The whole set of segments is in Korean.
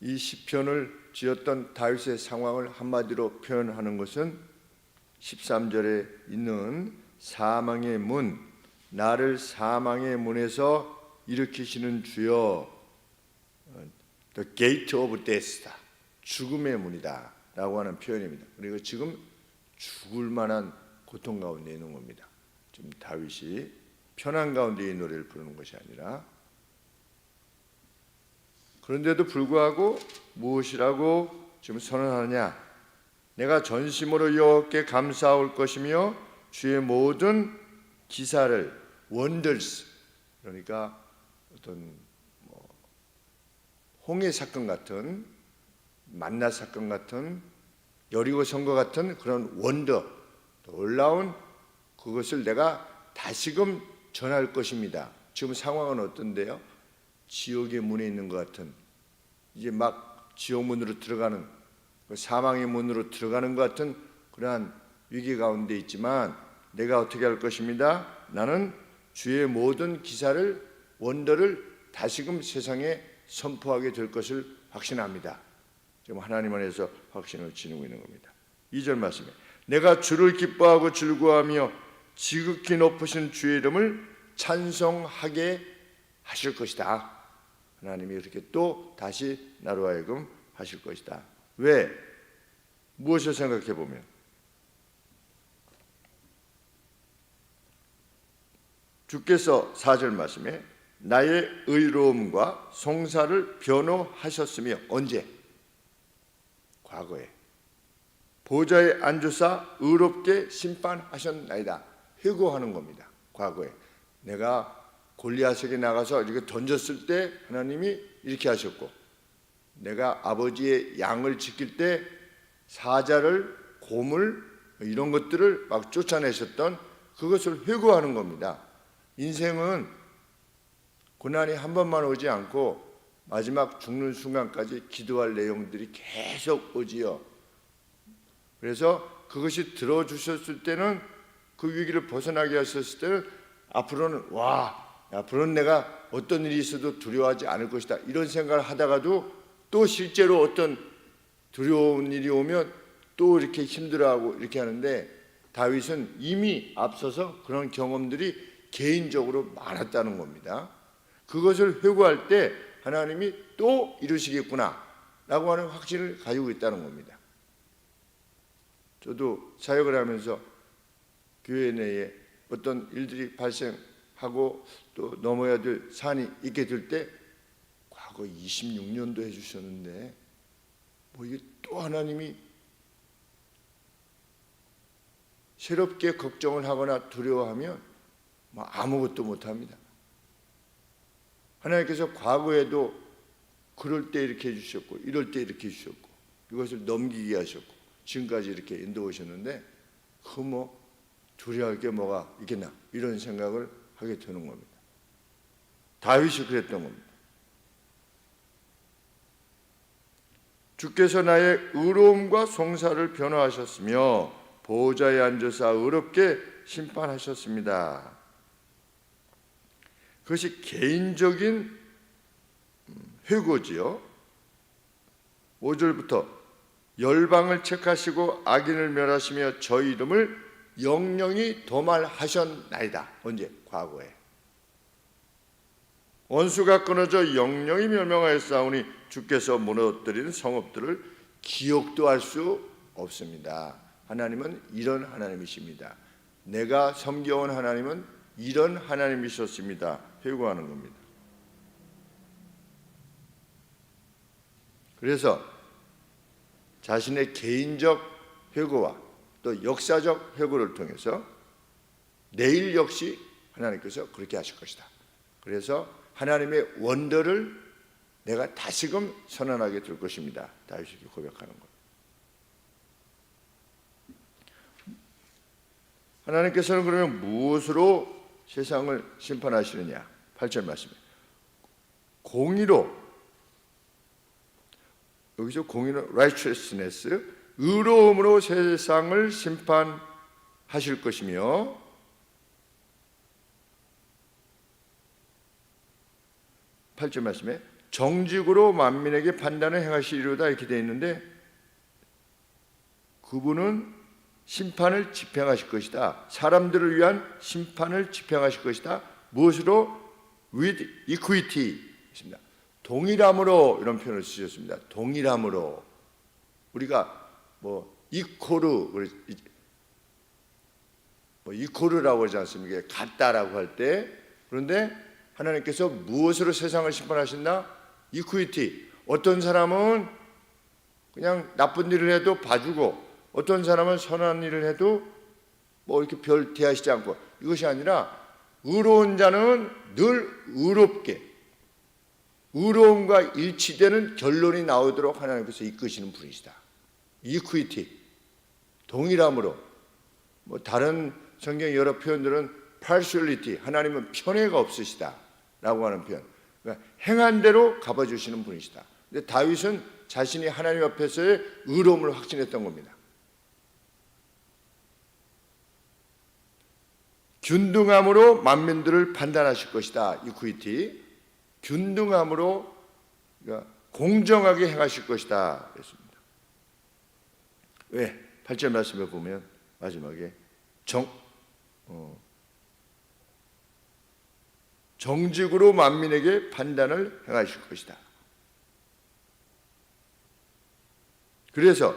이 시편을 지었던 다윗의 상황을 한마디로 표현하는 것은 13절에 있는 사망의 문, 나를 사망의 문에서 일으키시는 주여, The gate of death다, 죽음의 문이다 라고 하는 표현입니다. 그리고 지금 죽을 만한 고통 가운데 있는 겁니다. 지금 다윗이 편안 가운데 이 노래를 부르는 것이 아니라, 그런데도 불구하고 무엇이라고 지금 선언하느냐? 내가 전심으로 여호와께 감사할 것이며 주의 모든 기사를, wonders, 그러니까 어떤 홍해 사건 같은, 만나 사건 같은, 여리고 선거 같은 그런 원더, 놀라운 그것을 내가 다시금 전할 것입니다. 지금 상황은 어떤데요? 지옥의 문에 있는 것 같은, 이제 막 지옥 문으로 들어가는, 사망의 문으로 들어가는 것 같은 그러한 위기 가운데 있지만, 내가 어떻게 할 것입니다. 나는 주의 모든 기사를, 원더를 다시금 세상에 선포하게 될 것을 확신합니다. 지금 하나님 안에서 확신을 지니고 있는 겁니다. 2절 말씀에 내가 주를 기뻐하고 즐거워하며 지극히 높으신 주의 이름을 찬송하게 하실 것이다. 하나님이 이렇게 또 다시 나로 하여금 하실 것이다. 왜? 무엇을 생각해 보면, 주께서 4절 말씀에 나의 의로움과 송사를 변호하셨으며, 언제? 과거에. 보좌에 앉으사 의롭게 심판하셨나이다. 회고하는 겁니다. 과거에 내가 골리앗에게 나가서 이렇게 던졌을 때 하나님이 이렇게 하셨고, 내가 아버지의 양을 지킬 때 사자를, 곰을, 이런 것들을 막 쫓아내셨던 그것을 회고하는 겁니다. 인생은 고난이 한 번만 오지 않고 마지막 죽는 순간까지 기도할 내용들이 계속 오지요. 그래서 그것이 들어주셨을 때는, 그 위기를 벗어나게 하셨을 때는 앞으로는 내가 어떤 일이 있어도 두려워하지 않을 것이다, 이런 생각을 하다가도 또 실제로 어떤 두려운 일이 오면 또 이렇게 힘들어하고 이렇게 하는데, 다윗은 이미 앞서서 그런 경험들이 개인적으로 많았다는 겁니다. 그것을 회고할 때 하나님이 또 이루시겠구나 라고 하는 확신을 가지고 있다는 겁니다. 저도 사역을 하면서 교회 내에 어떤 일들이 발생하고 또 넘어야 될 산이 있게 될 때, 과거 26년도 해주셨는데 이게 또 하나님이 새롭게 걱정을 하거나 두려워하면 아무것도 못합니다. 하나님께서 과거에도 그럴 때 이렇게 해주셨고, 이럴 때 이렇게 해주셨고, 이것을 넘기게 하셨고, 지금까지 이렇게 인도해 오셨는데, 두려워할 게 뭐가 있겠나, 이런 생각을 하게 되는 겁니다. 다윗이 그랬던 겁니다. 주께서 나의 의로움과 송사를 변호하셨으며 보좌에 앉으사 의롭게 심판하셨습니다. 그것이 개인적인 회고지요. 5절부터 열방을 책하시고 악인을 멸하시며 저희 이름을 영영히 도말하셨나이다. 언제? 과거에. 원수가 끊어져 영영히 멸망하였사오니 주께서 무너뜨린 성읍들을 기억도 할 수 없습니다. 하나님은 이런 하나님이십니다. 내가 섬겨온 하나님은 이런 하나님이셨습니다. 회고하는 겁니다. 그래서 자신의 개인적 회고와 또 역사적 회고를 통해서 내일 역시 하나님께서 그렇게 하실 것이다. 그래서 하나님의 원더를 내가 다시금 선언하게 될 것입니다. 다윗이 고백하는 것. 하나님께서는 그러면 무엇으로 세상을 심판하시느냐? 8절 말씀에 공의로, 여기서 공의로 righteousness, 의로움으로 세상을 심판하실 것이며, 8절 말씀에 정직으로 만민에게 판단을 행하시리로다 이렇게 되어 있는데, 그분은 심판을 집행하실 것이다. 사람들을 위한 심판을 집행하실 것이다. 무엇으로? With equity 있습니다. 동일함으로, 이런 표현을 쓰셨습니다. 동일함으로. 우리가 이코르, 이코르라고 하지 않습니까? 같다라고 할 때. 그런데 하나님께서 무엇으로 세상을 심판하신다? 이퀄리티. 어떤 사람은 그냥 나쁜 일을 해도 봐주고, 어떤 사람은 선한 일을 해도 이렇게 별 대하시지 않고, 이것이 아니라 의로운 자는 늘 의롭게, 의로움과 일치되는 결론이 나오도록 하나님께서 이끄시는 분이시다. 이퀄리티, 동일함으로. 다른 성경 여러 표현들은 partiality, 하나님은 편애가 없으시다 라고 하는 표현. 그러니까 행한 대로 갚아주시는 분이시다. 근데 다윗은 자신이 하나님 앞에서의 의로움을 확신했던 겁니다. 균등함으로 만민들을 판단하실 것이다. 이퀄리티. 균등함으로, 그러니까 공정하게 행하실 것이다 그랬습니다. 왜? 8절 말씀에 보면 마지막에 정직으로 만민에게 판단을 행하실 것이다. 그래서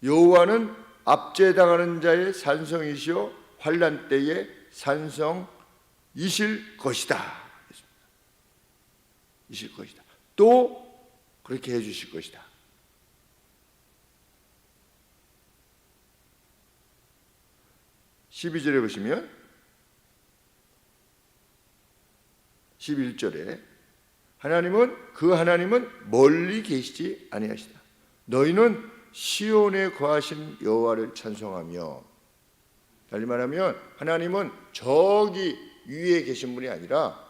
여호와는 압제당하는 자의 산성이시오 환난 때의 산성이실 것이다. 이실 것이다. 또 그렇게 해주실 것이다. 12절에 보시면 11절에 하나님은 멀리 계시지 아니하시다. 너희는 시온에 거하신 여호와를 찬송하며. 달리 말하면 하나님은 저기 위에 계신 분이 아니라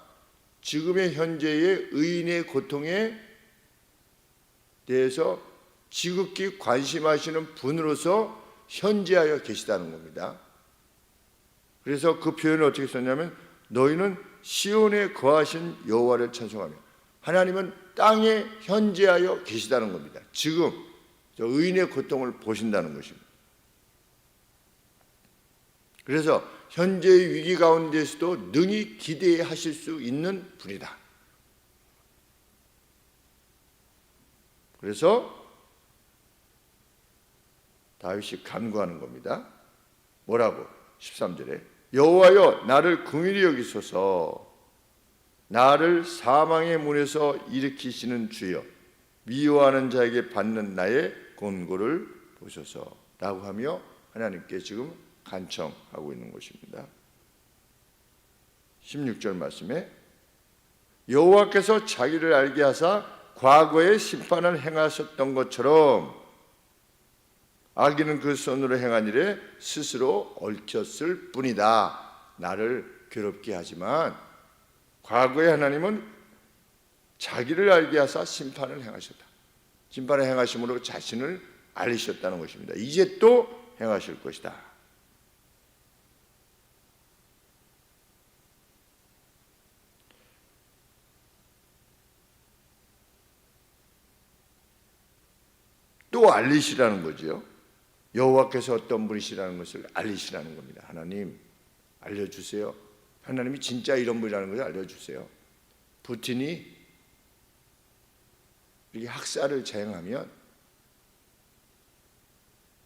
지금의 현재의 의인의 고통에 대해서 지극히 관심하시는 분으로서 현재하여 계시다는 겁니다. 그래서 그 표현을 어떻게 썼냐면 너희는 시온에 거하신 여호와를 찬송하며. 하나님은 땅에 현재하여 계시다는 겁니다. 지금 저 의인의 고통을 보신다는 것입니다. 그래서 현재의 위기 가운데서도 능히 기대하실 수 있는 분이다. 그래서 다윗이 간구하는 겁니다. 뭐라고? 13절에 여호와여 나를 긍휼히 여기소서. 나를 사망의 문에서 일으키시는 주여 미워하는 자에게 받는 나의 곤고를 보소서 라고 하며 하나님께 지금 간청하고 있는 것입니다. 16절 말씀에 여호와께서 자기를 알게 하사 과거에 심판을 행하셨던 것처럼 악인은 그 손으로 행한 일에 스스로 얽혔을 뿐이다. 나를 괴롭게 하지만 과거에 하나님은 자기를 알게 하사 심판을 행하셨다. 심판을 행하심으로 자신을 알리셨다는 것입니다. 이제 또 행하실 것이다. 또 알리시라는 거죠. 여호와께서 어떤 분이시라는 것을 알리시라는 겁니다. 하나님 알려주세요. 하나님이 진짜 이런 분이라는 것을 알려주세요. 푸틴이 이렇게 학살을 자행하면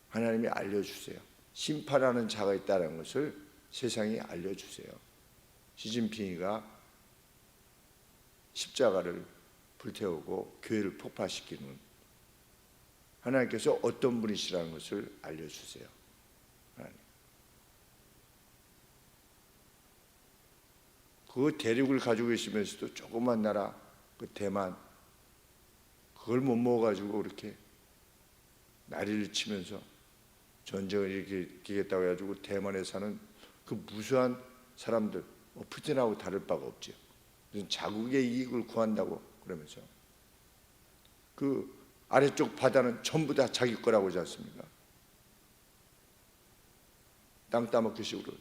하나님이 알려주세요. 심판하는 자가 있다는 것을 세상에 알려주세요. 시진핑이가 십자가를 불태우고 교회를 폭파시키는 하나님께서 어떤 분이시라는 것을 알려주세요. 하나님. 그 대륙을 가지고 계시면서도 조그만 나라 그 대만 그걸 못 먹어가지고 그렇게 난리를 치면서 전쟁을 일으키겠다고 해가지고 대만에 사는 그 무수한 사람들 푸틴하고 다를 바가 없죠. 무슨 자국의 이익을 구한다고 그러면서 그 아래쪽 바다는 전부 다 자기 거라고 하지 않습니까? 땅 따먹기 식으로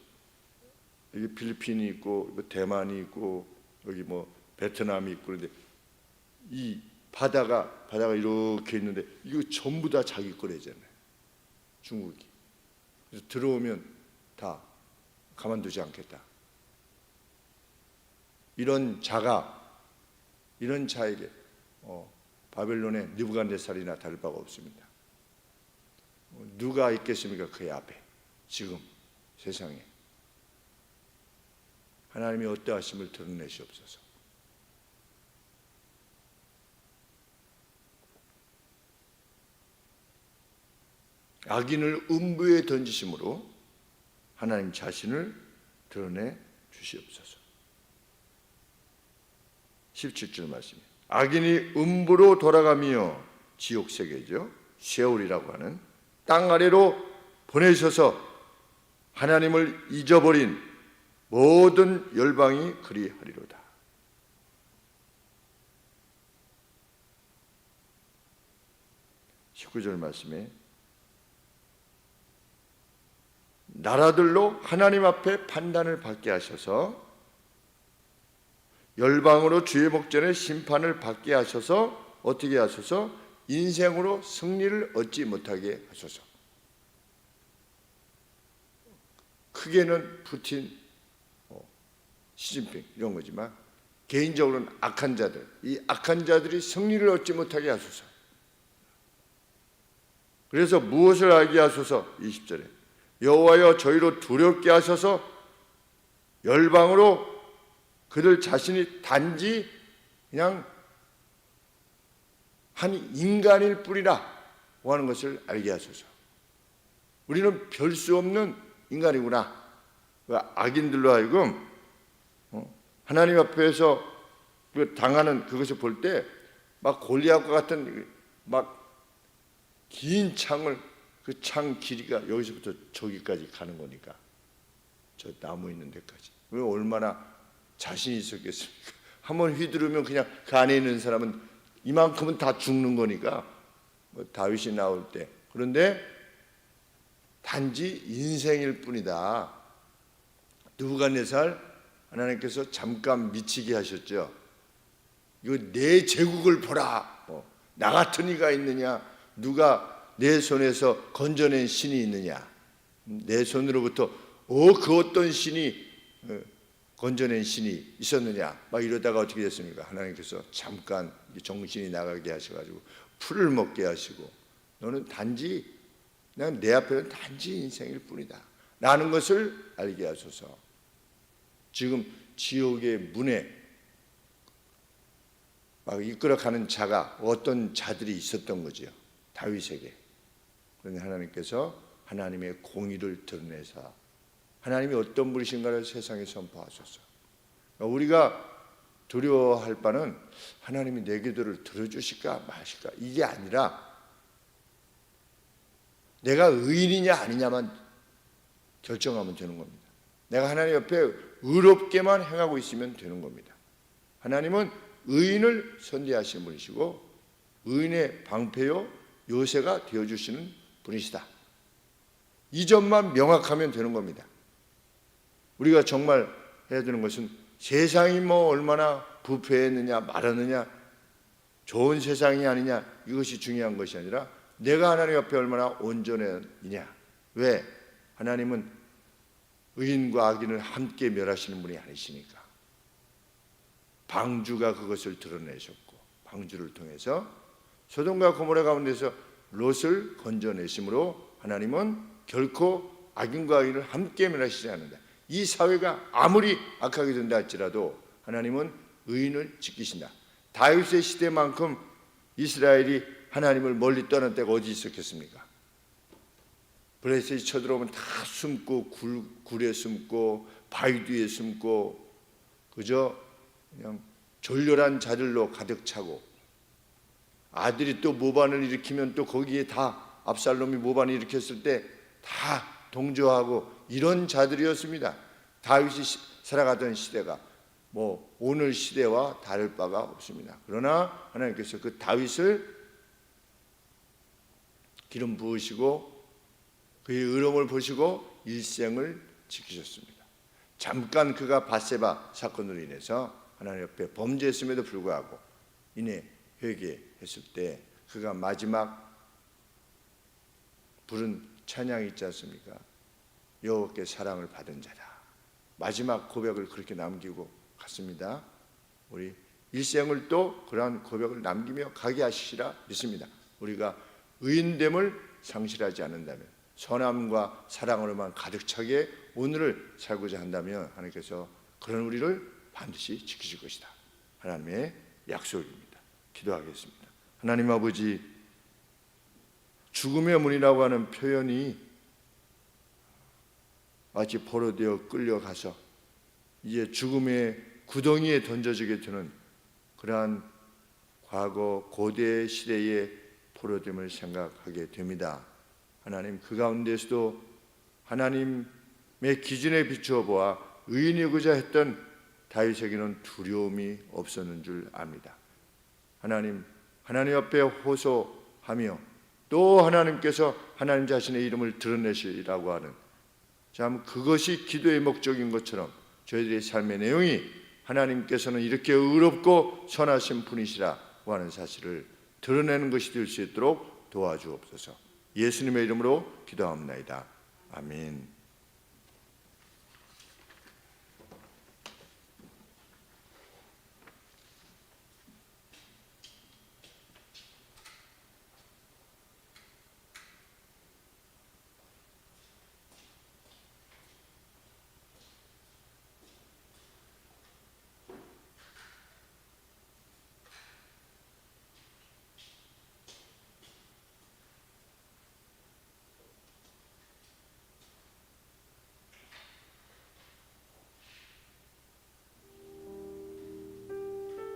여기 필리핀이 있고 뭐 대만이 있고 여기 뭐 베트남이 있고 그런데 이 바다가 이렇게 있는데 이거 전부 다 자기 거래잖아요. 중국이. 그래서 들어오면 다 가만두지 않겠다. 이런 자에게 바벨론의 느부갓네살이나 다를 바가 없습니다. 누가 있겠습니까? 그의 앞에 지금 세상에 하나님이 어떠하심을 드러내시옵소서. 악인을 음부에 던지심으로 하나님 자신을 드러내 주시옵소서. 17절 말씀이에요. 악인이 음부로 돌아가며 지옥세계죠, 세월이라고 하는 땅 아래로 보내셔서 하나님을 잊어버린 모든 열방이 그리하리로다. (19절) 말씀에 나라들로 하나님 앞에 판단을 받게 하셔서 열방으로 주의 목전에 심판을 받게 하셔서 어떻게 하셔서 인생으로 승리를 얻지 못하게 하소서. 크게는 푸틴, 시진핑 이런 거지만 개인적으로는 악한 자들, 이 악한 자들이 승리를 얻지 못하게 하소서. 그래서 무엇을 알게 하소서? 20절에 여호와여 저희로 두렵게 하셔서 열방으로 그들 자신이 단지 그냥 한 인간일 뿐이라 하는 것을 알게 하소서. 우리는 별 수 없는 인간이구나. 악인들로 하여금 하나님 앞에서 당하는 그것을 볼 때 막 골리앗과 같은 막 긴 창을 그 창 길이가 여기서부터 저기까지 가는 거니까 저 나무 있는 데까지 왜 얼마나 자신이 있었겠습니까? 한번 휘두르면 그냥 그 안에 있는 사람은 이만큼은 다 죽는 거니까 다윗이 나올 때 그런데 단지 인생일 뿐이다. 느부갓네살 하나님께서 잠깐 미치게 하셨죠. 이거 내 제국을 보라. 나 같은 이가 있느냐? 누가 내 손에서 건져낸 신이 있느냐? 내 손으로부터 그 어떤 신이 건져낸 신이 있었느냐? 막 이러다가 어떻게 됐습니까? 하나님께서 잠깐 정신이 나가게 하셔가지고 풀을 먹게 하시고 너는 단지 그냥 내 앞에는 단지 인생일 뿐이다 라는 것을 알게 하소서. 지금 지옥의 문에 막 이끌어가는 자가 어떤 자들이 있었던 거죠. 다윗에게. 그런데 하나님께서 하나님의 공의를 드러내사 하나님이 어떤 분이신가를 세상에 선포하소서. 우리가 두려워할 바는 하나님이 내 기도를 들어주실까 마실까 이게 아니라 내가 의인이냐 아니냐만 결정하면 되는 겁니다. 내가 하나님 옆에 의롭게만 행하고 있으면 되는 겁니다. 하나님은 의인을 선대하시는 분이시고 의인의 방패요 요새가 되어주시는 분이시다. 이 점만 명확하면 되는 겁니다. 우리가 정말 해야 되는 것은 세상이 뭐 얼마나 부패했느냐 말았느냐 좋은 세상이 아니냐 이것이 중요한 것이 아니라 내가 하나님 앞에 얼마나 온전했느냐. 왜? 하나님은 의인과 악인을 함께 멸하시는 분이 아니시니까. 방주가 그것을 드러내셨고 방주를 통해서 소돔과 고모라 가운데서 롯을 건져내심으로 하나님은 결코 악인과 의인을 함께 멸하시지 않는다. 이 사회가 아무리 악하게 된다 할지라도 하나님은 의인을 지키신다. 다윗의 시대만큼 이스라엘이 하나님을 멀리 떠난 때가 어디 있었겠습니까? 블레셋이 쳐들어오면 다 숨고 굴에 숨고 바위 뒤에 숨고 그저 그냥 졸렬한 자들로 가득 차고 아들이 또 모반을 일으키면 또 거기에 다 압살롬이 모반을 일으켰을 때 다 동조하고 이런 자들이었습니다. 다윗이 살아가던 시대가 뭐 오늘 시대와 다를 바가 없습니다. 그러나 하나님께서 그 다윗을 기름 부으시고 그의 의로움을 보시고 일생을 지키셨습니다. 잠깐 그가 밧세바 사건으로 인해서 하나님 앞에 범죄했음에도 불구하고 회개했을 때 그가 마지막 부른 찬양이 있지 않습니까? 여호와께 사랑을 받은 자다. 마지막 고백을 그렇게 남기고 갔습니다. 우리 일생을 또 그러한 고백을 남기며 가게 하시리라 믿습니다. 우리가 의인됨을 상실하지 않는다면, 선함과 사랑으로만 가득 차게 오늘을 살고자 한다면 하나님께서 그런 우리를 반드시 지키실 것이다. 하나님의 약속입니다. 기도하겠습니다. 하나님 아버지, 죽음의 문이라고 하는 표현이 마치 포로되어 끌려가서 이제 죽음의 구덩이에 던져지게 되는 그러한 과거 고대 시대의 포로됨을 생각하게 됩니다. 하나님, 그 가운데서도 하나님의 기준에 비추어 보아 의인이고자 했던 다윗에게는 두려움이 없었는 줄 압니다. 하나님 앞에 호소하며 또 하나님께서 하나님 자신의 이름을 드러내시라고 하는, 참 그것이 기도의 목적인 것처럼 저희들의 삶의 내용이 하나님께서는 이렇게 의롭고 선하신 분이시라고 하는 사실을 드러내는 것이 될 수 있도록 도와주옵소서. 예수님의 이름으로 기도합니다. 아멘.